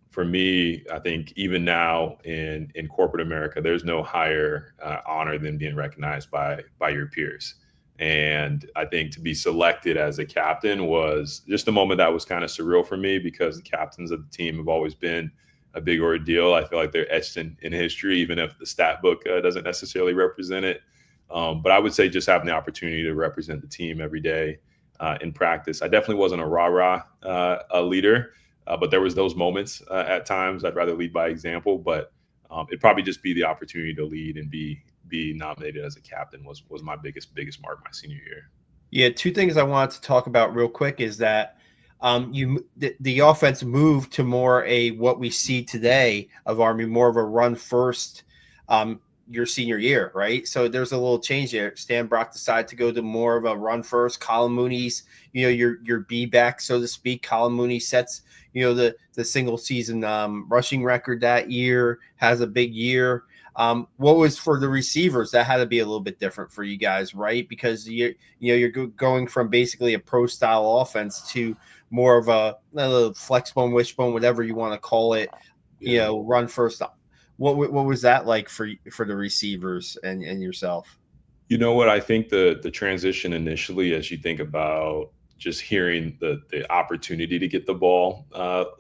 for me, I think even now in corporate America, there's no higher honor than being recognized by your peers. And I think to be selected as a captain was just a moment that was kind of surreal for me, because the captains of the team have always been a big ordeal. I feel like they're etched in history, even if the stat book doesn't necessarily represent it. But I would say just having the opportunity to represent the team every day in practice. I definitely wasn't a rah-rah leader, but there was those moments at times. I'd rather lead by example, but it'd probably just be the opportunity to lead and be nominated as a captain was my biggest mark my senior year. Yeah, two things I wanted to talk about real quick is that the offense moved to more what we see today of Army, more of a run first your senior year, right? So there's a little change there. Stan Brock decided to go to more of a run first. Colin Mooney's, your B back, so to speak. Colin Mooney sets, the single season rushing record that year, has a big year. What was for the receivers? That had to be a little bit different for you guys, right? Because you're going from basically a pro style offense to more of a flex bone, wishbone, whatever you want to call it. Run first. What was that like for the receivers and yourself? You know what? I think the transition initially, as you think about just hearing the opportunity to get the ball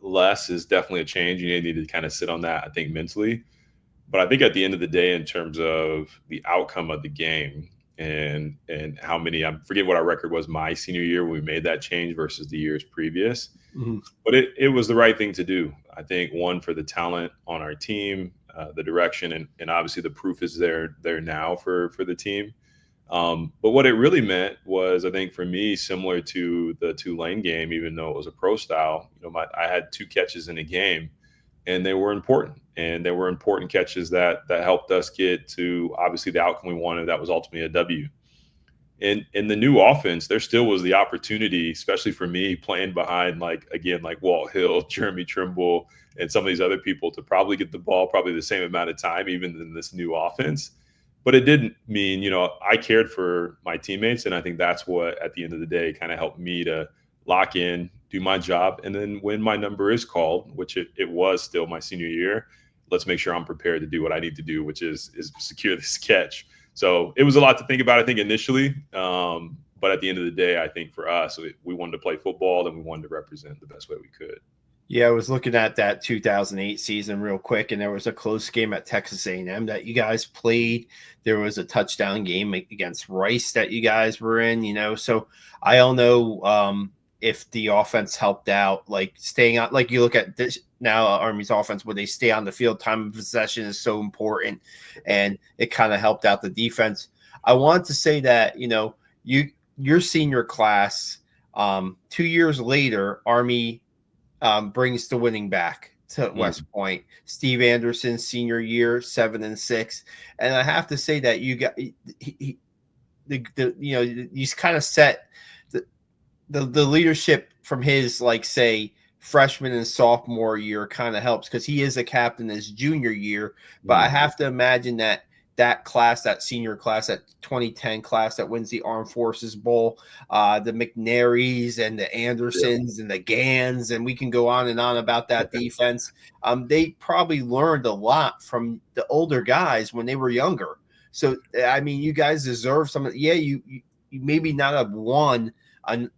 less, is definitely a change. You need to kind of sit on that, I think, mentally. But I think at the end of the day, in terms of the outcome of the game and how many, I forget what our record was my senior year when we made that change versus the years previous. Mm-hmm. But it was the right thing to do. I think, one, for the talent on our team, the direction, and obviously the proof is there now for the team. But what it really meant was, I think for me, similar to the Tulane game, even though it was a pro style, I had 2 catches in a game, and they were important. And they were important catches that helped us get to, obviously, the outcome we wanted. That was ultimately a W. In the new offense, there still was the opportunity, especially for me, playing behind like Walt Hill, Jeremy Trimble, and some of these other people, to probably get the ball probably the same amount of time, even in this new offense. But it didn't mean, I cared for my teammates. And I think that's what, at the end of the day, kind of helped me to lock in, do my job. And then when my number is called, which it was still my senior year, let's make sure I'm prepared to do what I need to do, which is secure this catch. So it was a lot to think about, I think, initially. But at the end of the day, I think for us, we wanted to play football, and we wanted to represent the best way we could. Yeah, I was looking at that 2008 season real quick, and there was a close game at Texas A&M that you guys played. There was a touchdown game against Rice that you guys were in, So I don't know if the offense helped out, like staying out. Like you look at this now, Army's offense, where they stay on the field, time of possession is so important, and it kind of helped out the defense. I want to say that your senior class, 2 years later, Army brings the winning back to West Point. Steve Anderson, senior year, 7-6, and I have to say that you got you kind of set the leadership from his, like, say, freshman and sophomore year kind of helps, because he is a captain his junior year. But I have to imagine that class, that senior class, that 2010 class that wins the Armed Forces Bowl, the McNarys and the Andersons and the Gans, and we can go on and on about that defense. They probably learned a lot from the older guys when they were younger. So, I mean, you guys deserve some. Yeah, you maybe not have won as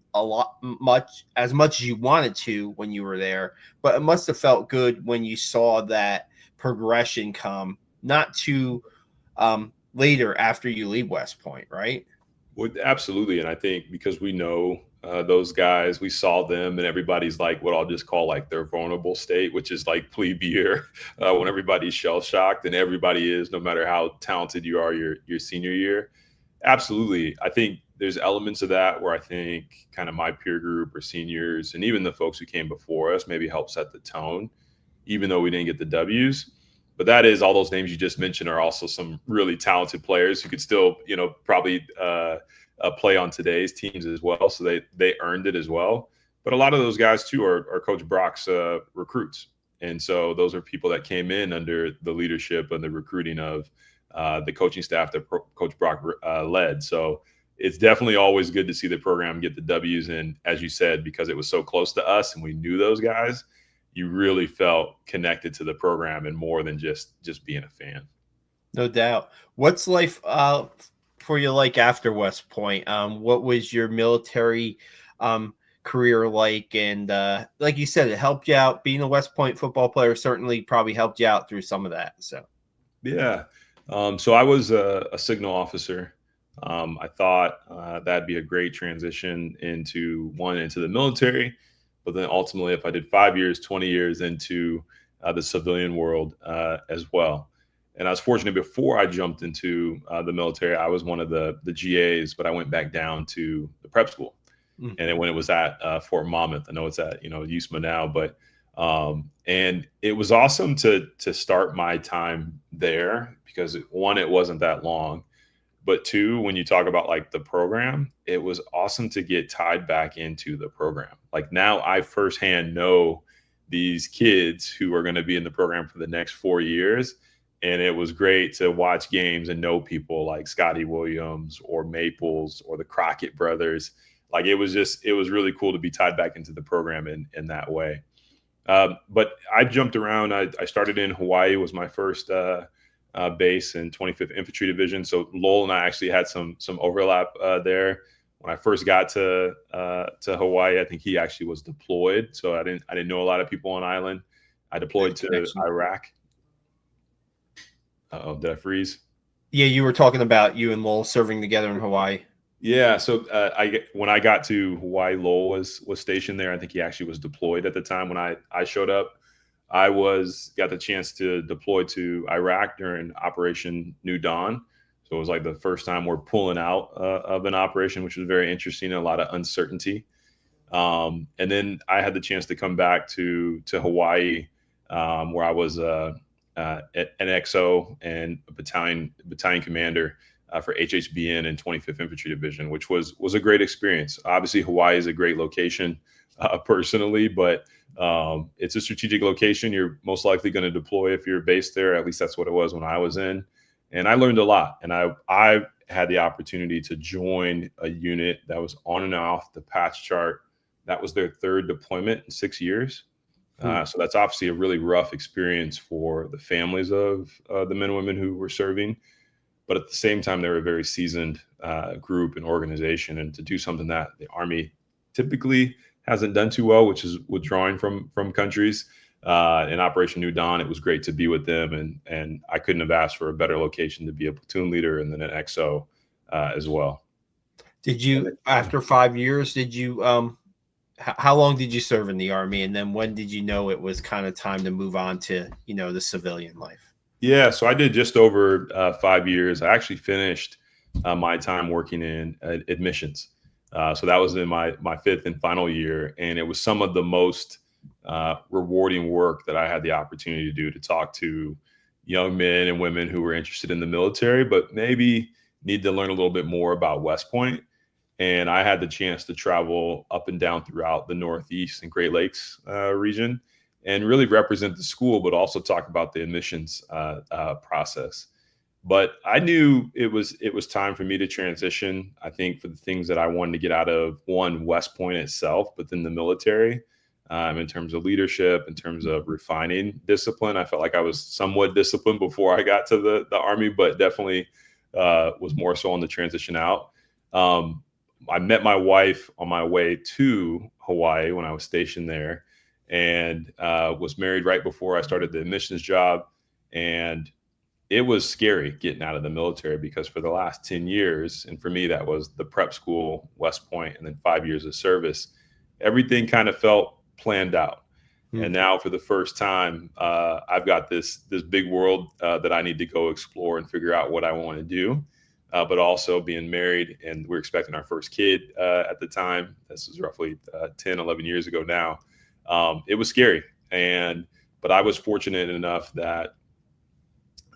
much as you wanted to when you were there, but it must have felt good when you saw that progression come, not too later after you leave West Point, right? Well, absolutely. And I think because we know those guys, we saw them, and everybody's like what I'll just call like their vulnerable state, which is like plebe year, when everybody's shell shocked, and everybody is, no matter how talented you are your senior year. Absolutely. I think there's elements of that where I think kind of my peer group or seniors, and even the folks who came before us, maybe help set the tone, even though we didn't get the W's. But that is, all those names you just mentioned are also some really talented players who could still, probably play on today's teams as well. So they earned it as well. But a lot of those guys too are Coach Brock's recruits. And so those are people that came in under the leadership and the recruiting of the coaching staff that Coach Brock led. So it's definitely always good to see the program get the W's. And as you said, because it was so close to us and we knew those guys, you really felt connected to the program and more than just being a fan. No doubt. What's life for you like after West Point? What was your military career like? And like you said, it helped you out. Being a West Point football player certainly probably helped you out through some of that. So yeah. So I was a signal officer. I thought that'd be a great transition into the military, but then ultimately, if I did 5 years, 20 years into the civilian world as well. And I was fortunate before I jumped into the military, I was one of the GAs, but I went back down to the prep school. Mm-hmm. And then when it was at Fort Monmouth, I know it's at, USMA now, but and it was awesome to start my time there because one, it wasn't that long. But two, when you talk about like the program, it was awesome to get tied back into the program. Like now I firsthand know these kids who are going to be in the program for the next 4 years. And it was great to watch games and know people like Scotty Williams or Maples or the Crockett brothers. Like it was really cool to be tied back into the program in that way. But I jumped around. I started in Hawaii, was my first base in 25th Infantry Division. So Lowell and I actually had some overlap there. When I first got to Hawaii, I think he actually was deployed. So I didn't know a lot of people on island. I deployed to Iraq. Uh-oh, did I freeze? Yeah, you were talking about you and Lowell serving together in Hawaii. Yeah, so when I got to Hawaii, Lowell was stationed there. I think he actually was deployed at the time when I showed up. I got the chance to deploy to Iraq during Operation New Dawn. So it was like the first time we're pulling out of an operation, which was very interesting and a lot of uncertainty. And then I had the chance to come back to Hawaii, where I was an XO and a battalion commander for HHBN and 25th Infantry Division, which was a great experience. Obviously, Hawaii is a great location personally, but it's a strategic location. You're most likely going to deploy if you're based there. At least that's what it was when I was in. And I learned a lot. And I had the opportunity to join a unit that was on and off the patch chart. That was their third deployment in 6 years. So that's obviously a really rough experience for the families of the men and women who were serving. But at the same time, they were a very seasoned group and organization. And to do something that the Army typically hasn't done too well, which is withdrawing from countries. In Operation New Dawn, it was great to be with them, and I couldn't have asked for a better location to be a platoon leader and then an XO as well. Did you, after 5 years, how long did you serve in the Army, and then when did you know it was kind of time to move on to the civilian life? Yeah, so I did just over 5 years. I actually finished my time working in admissions. So that was in my fifth and final year. And it was some of the most rewarding work that I had the opportunity to do, to talk to young men and women who were interested in the military, but maybe need to learn a little bit more about West Point. And I had the chance to travel up and down throughout the Northeast and Great Lakes region and really represent the school, but also talk about the admissions process. But I knew it was time for me to transition, I think, for the things that I wanted to get out of, one, West Point itself, but then the military, in terms of leadership, in terms of refining discipline. I felt like I was somewhat disciplined before I got to the Army, but definitely was more so on the transition out. I met my wife on my way to Hawaii when I was stationed there, and was married right before I started the admissions job. And it was scary getting out of the military, because for the last 10 years, and for me, that was the prep school, West Point, and then 5 years of service, everything kind of felt planned out. Mm-hmm. And now for the first time, I've got this big world that I need to go explore and figure out what I want to do. But also being married, and we're expecting our first kid at the time. This was roughly 10, 11 years ago now. It was scary. But I was fortunate enough that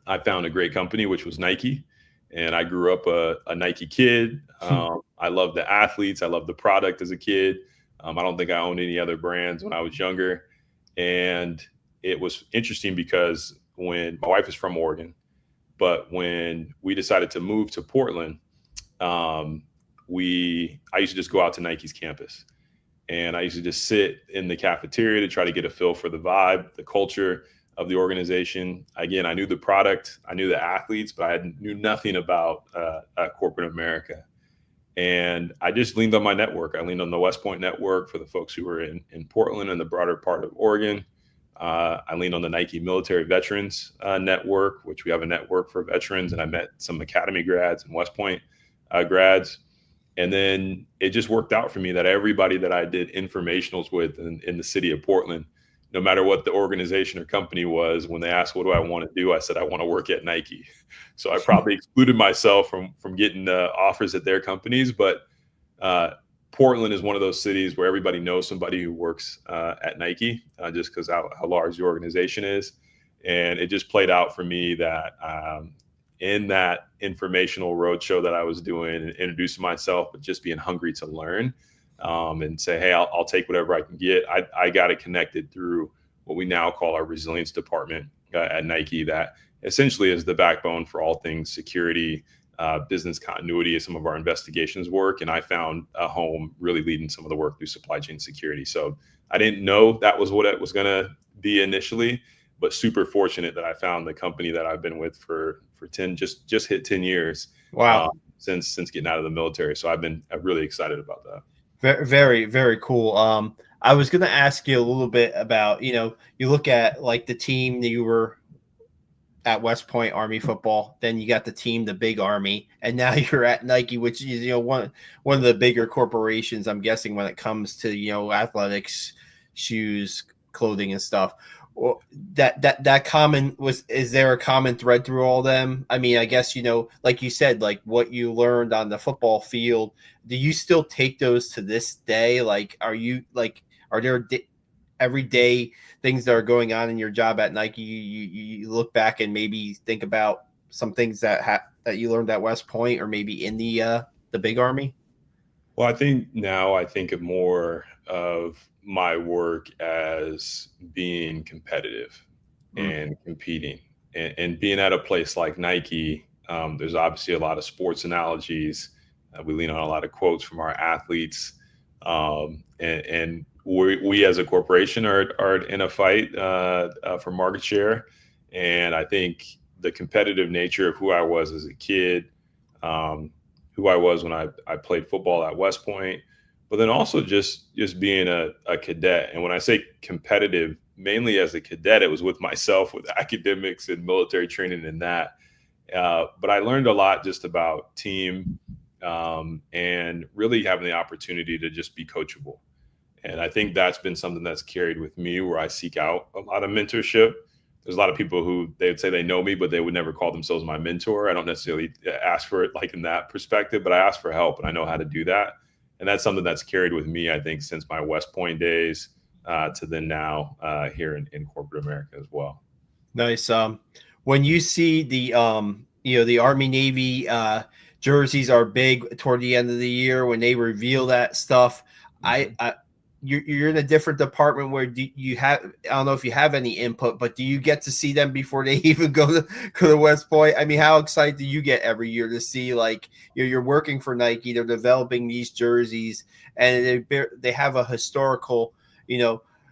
I found a great company, which was Nike. And I grew up a Nike kid. I I love the athletes. I love the product as a kid. I don't think I owned any other brands when I was younger. And it was interesting because when my wife is from Oregon, but when we decided to move to Portland, I used to just go out to Nike's campus. And I used to just sit in the cafeteria to try to get a feel for the vibe, the culture of the organization. Again, I knew the product, I knew the athletes, but I knew nothing about corporate America. And I just leaned on my network. I leaned on the West Point network for the folks who were in Portland and the broader part of Oregon. I leaned on the Nike Military Veterans Network, which we have a network for veterans. And I met some Academy grads and West Point grads. And then it just worked out for me that everybody that I did informationals with in the city of Portland, no matter what the organization or company was, when they asked, what do I want to do? I said, I want to work at Nike. So I probably excluded myself from getting offers at their companies. But Portland is one of those cities where everybody knows somebody who works at Nike, just because how large the organization is. And it just played out for me that in that informational roadshow that I was doing and introducing myself, but just being hungry to learn and say, hey, I'll take whatever I can get. I got it connected through what we now call our resilience department at Nike, that essentially is the backbone for all things security, business continuity, some of our investigations work. And I found a home really leading some of the work through supply chain security. So I didn't know that was what it was going to be initially, but super fortunate that I found the company that I've been with for 10, just hit 10 years. Wow. Since getting out of the military. So I'm really excited about that. Very, very cool. I was going to ask you a little bit about, you look at like the team that you were at West Point Army football, then you got the team, the big Army, and now you're at Nike, which is, one of the bigger corporations, I'm guessing, when it comes to, athletics, shoes, clothing and stuff. That common is there a common thread through all them? I mean, I guess, like you said, like what you learned on the football field, do you still take those to this day? Like, are there everyday things that are going on in your job at Nike? You look back and maybe think about some things that you learned at West Point or maybe in the big Army? Well, I think now I think of more of my work as being competitive and competing and being at a place like Nike. There's obviously a lot of sports analogies. We lean on a lot of quotes from our athletes. And we as a corporation are in a fight for market share. And I think the competitive nature of who I was as a kid, who I was when I played football at West Point, but then also just being a cadet. And when I say competitive, mainly as a cadet, it was with myself, with academics and military training and that. But I learned a lot just about team and really having the opportunity to just be coachable. And I think that's been something that's carried with me, where I seek out a lot of mentorship. There's a lot of people who they would say they know me, but they would never call themselves my mentor. I don't necessarily ask for it like in that perspective, but I ask for help and I know how to do that. And that's something that's carried with me, I think, since my West Point days to then now here in corporate America as well. Nice. When you see the Army Navy jerseys are big toward the end of the year when they reveal that stuff, you're in a different department where I don't know if you have any input, but do you get to see them before they even go to West Point? I mean, how excited do you get every year to see, like, you're working for Nike, they're developing these jerseys, and they have a historical,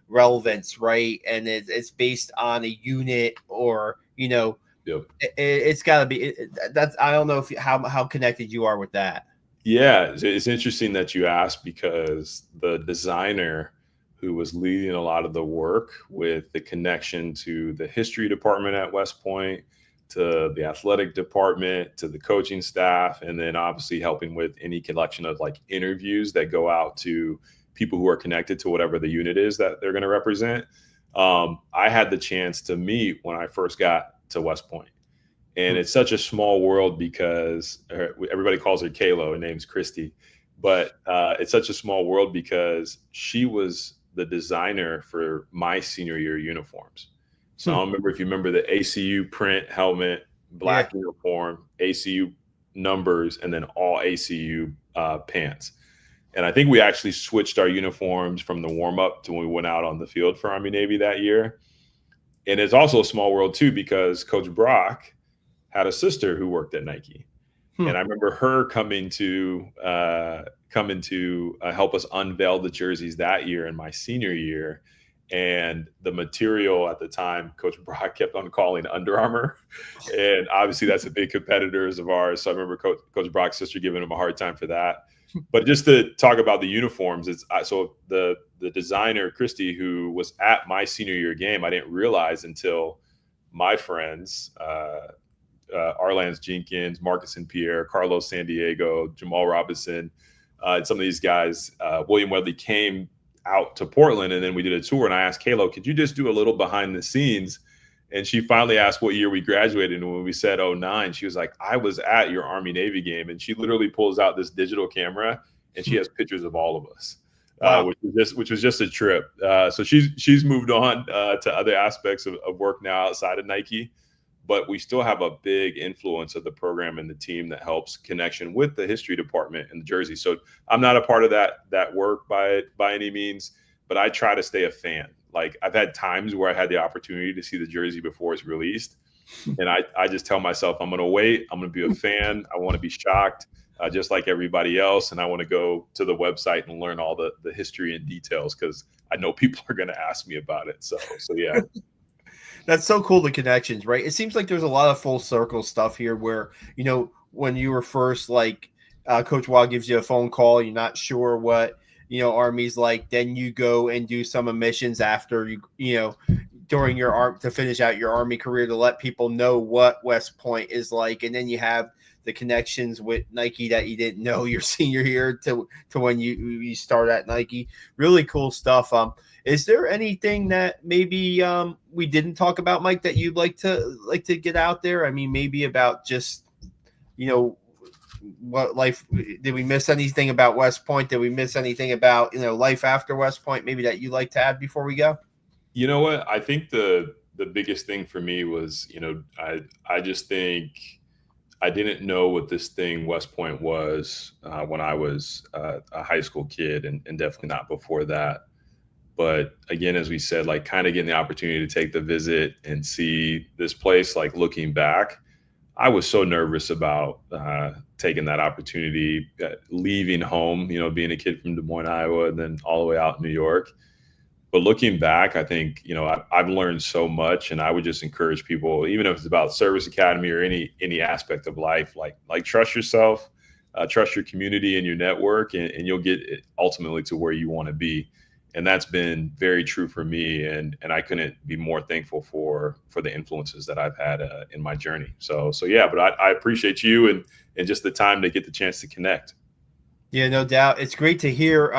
relevance, right? And it's based on a unit or, Yep. It's got to be that's. I don't know how connected you are with that. Yeah, it's interesting that you asked, because the designer who was leading a lot of the work with the connection to the history department at West Point, to the athletic department, to the coaching staff, and then obviously helping with any collection of like interviews that go out to people who are connected to whatever the unit is that they're going to represent. I had the chance to meet when I first got to West Point. And it's such a small world because everybody calls her Kalo. Her name's Christy. But it's such a small world because she was the designer for my senior year uniforms. So I don't remember if you remember the ACU print helmet, black uniform, ACU numbers and then all ACU pants. And I think we actually switched our uniforms from the warm up to when we went out on the field for Army Navy that year. And it's also a small world too, because Coach Brock had a sister who worked at Nike. And I remember her coming to help us unveil the jerseys that year in my senior year. And the material at the time, Coach Brock kept on calling Under Armour. And obviously that's a big competitors of ours. So I remember Coach Brock's sister giving him a hard time for that. But just to talk about the uniforms, so the designer, Christy, who was at my senior year game, I didn't realize until my friends, Arlans Jenkins, Marcus and Pierre, Carlos San Diego, Jamal Robinson, some of these guys, William Wedley came out to Portland, and then we did a tour, and I asked Kayla, could you just do a little behind the scenes? And she finally asked what year we graduated, and when we said 09, she was like, I was at your Army Navy game. And she literally pulls out this digital camera, and she has pictures of all of us. Wow. which was just a trip. So she's moved on to other aspects of work now outside of Nike. But we still have a big influence of the program and the team that helps connection with the history department and the jersey. So I'm not a part of that work by any means, but I try to stay a fan. Like, I've had times where I had the opportunity to see the jersey before it's released. And I just tell myself, I'm going to wait. I'm going to be a fan. I want to be shocked just like everybody else. And I want to go to the website and learn all the history and details, because I know people are going to ask me about it. So yeah. That's so cool, the connections, right? It seems like there's a lot of full circle stuff here where, when you were first, like, Coach Wild gives you a phone call, you're not sure what, Army's like, then you go and do some missions after during your to finish out your Army career, to let people know what West Point is like. And then you have the connections with Nike that you didn't know your senior year to when you start at Nike. Really cool stuff. Is there anything that maybe we didn't talk about, Mike, that you'd like to get out there? I mean, maybe about just, what life, did we miss anything about West Point? Did we miss anything about, life after West Point, maybe that you'd like to add before we go? You know what? I think the biggest thing for me was, I just think I didn't know what this thing West Point was when I was a high school kid, and definitely not before that. But again, as we said, like, kind of getting the opportunity to take the visit and see this place, like, looking back, I was so nervous about taking that opportunity, leaving home, being a kid from Des Moines, Iowa, and then all the way out in New York. But looking back, I think, I've learned so much, and I would just encourage people, even if it's about service academy or any aspect of life, like trust yourself, trust your community and your network, and you'll get it ultimately to where you want to be. And that's been very true for me. And I couldn't be more thankful for the influences that I've had in my journey. So yeah, but I appreciate you and just the time to get the chance to connect. Yeah, no doubt. It's great to hear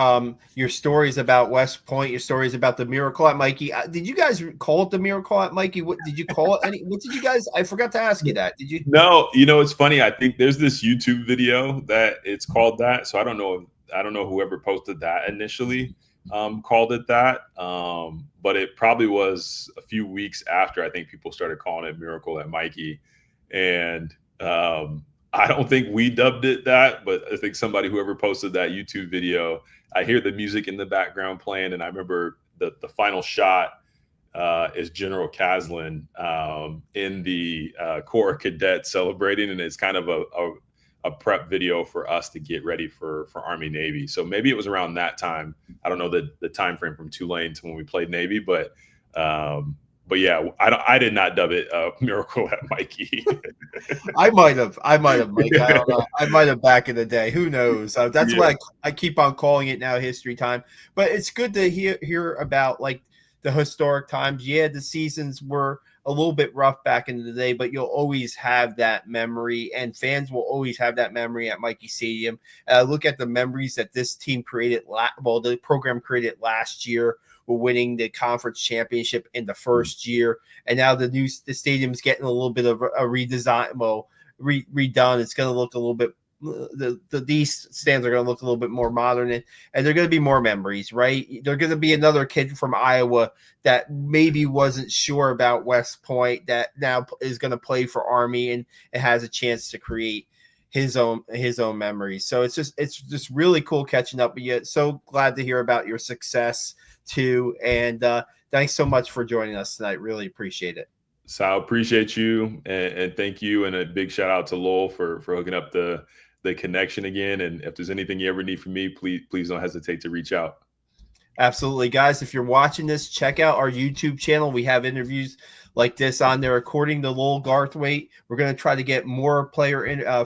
your stories about West Point, your stories about the Miracle at Mikey. Did you guys call it the Miracle at Mikey? What did you call it? What did you guys? I forgot to ask you that. Did you? No, it's funny. I think there's this YouTube video that it's called that. So I don't know whoever posted that initially called it that. But it probably was a few weeks after I think people started calling it Miracle at Mikey. And I don't think we dubbed it that, but I think whoever posted that YouTube video, I hear the music in the background playing. And I remember the final shot is General Caslin in the Corps Cadet celebrating. And it's kind of a prep video for us to get ready for Army Navy. So maybe it was around that time. I don't know the time frame from Tulane to when we played Navy, but yeah, I did not dub it Miracle at Mikey. I might have, Mike. I don't know. I might have back in the day. Who knows? That's why I keep on calling it now History Time. But it's good to hear about, like, the historic times. Yeah, the seasons were a little bit rough back in the day, but you'll always have that memory, and fans will always have that memory at Mikey Stadium. Look at the memories that this team created. The program created last year. We're winning the conference championship in the first year, and now the stadium's getting a little bit of a redesign. Redone. It's going to look a little bit. These stands are going to look a little bit more modern, and they're going to be more memories, right? They're going to be another kid from Iowa that maybe wasn't sure about West Point that now is going to play for Army and has a chance to create, his own memories. So it's just really cool catching up with you. So glad to hear about your success too. And thanks so much for joining us tonight. Really appreciate it. Sal, appreciate you, and thank you, and a big shout out to Lowell for hooking up the connection again. And if there's anything you ever need from me, please don't hesitate to reach out. Absolutely, guys. If you're watching this, check out our YouTube channel. We have interviews like this on there. According to Lowell Garthwaite, we're going to try to get more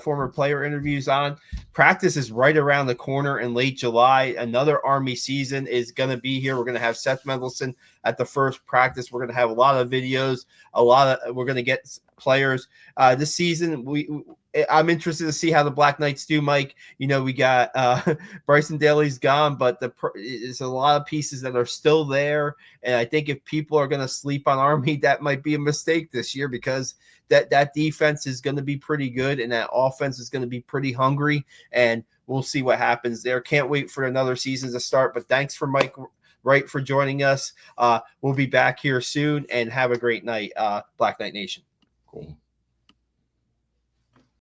former player interviews on. Practice is right around the corner in late July. Another Army season is going to be here. We're going to have Seth Mendelson at the first practice. We're going to have a lot of videos. We're going to get players this season. I'm interested to see how the Black Knights do, Mike. You know, we got Bryson Daly's gone, but there's a lot of pieces that are still there. And I think if people are going to sleep on Army, that might be a mistake this year, because that defense is going to be pretty good and that offense is going to be pretty hungry. And we'll see what happens there. Can't wait for another season to start. But thanks for Mike Wright for joining us. We'll be back here soon, and have a great night, Black Knight Nation. Cool.